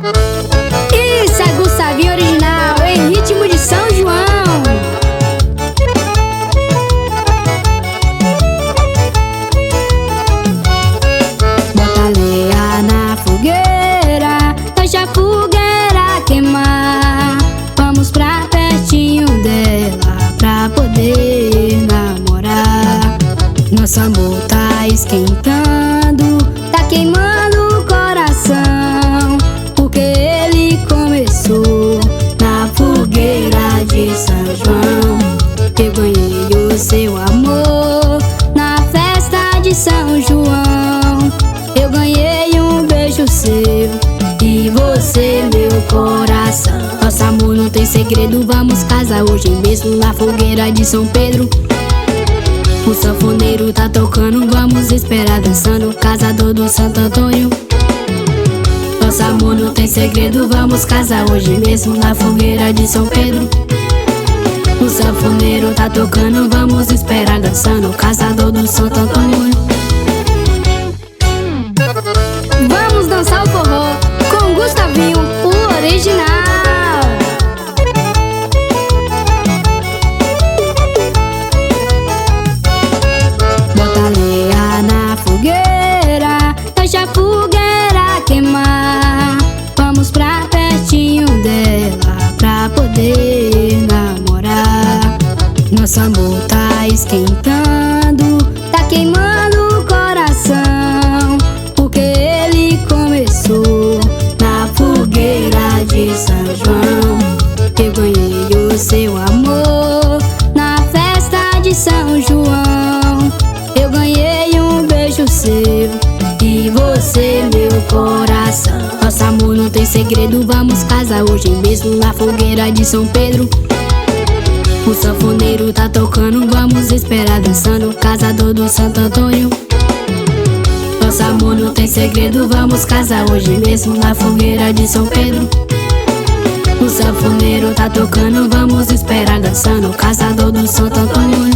Isso é Gustavinho original, em ritmo de São João. Bota lenha na fogueira, deixa a fogueira queimar. Vamos pra pertinho dela pra poder namorar. Nosso amor tá esquentando, tá queimando o coração, porque ele começou na fogueira de São João. Eu ganhei o seu amor na festa de São João. Eu ganhei um beijo seu e você meu coração. Nosso amor não tem segredo, vamos casar hoje mesmo na fogueira de São Pedro. O sanfoneiro tá tocando, vamos esperar dançando, casador do Santo Antônio. Nosso amor não tem segredo, vamos casar hoje mesmo na fogueira de São Pedro. O sanfoneiro tá tocando, vamos esperar dançando, casador do Santo Antônio. Vamos dançar o forró com Gustavinho, o original. Bota lenha na fogueira, deixa a fogueira queimar. Vamos pra pertinho dela pra poder namorar. Nosso amor tá esquentando, tá queimando o coração, porque ele começou na fogueira de São João. Eu ganhei o seu amor na festa de São João. Eu ganhei um beijo seu e você meu coração. Nosso amor não tem segredo, vamos casar hoje mesmo na fogueira de São Pedro. O sanfoneiro tá tocando, vamos esperar dançando, casador do Santo Antônio. Nosso amor não tem segredo, vamos casar hoje mesmo na fogueira de São Pedro. O sanfoneiro tá tocando, vamos esperar dançando, casador do Santo Antônio.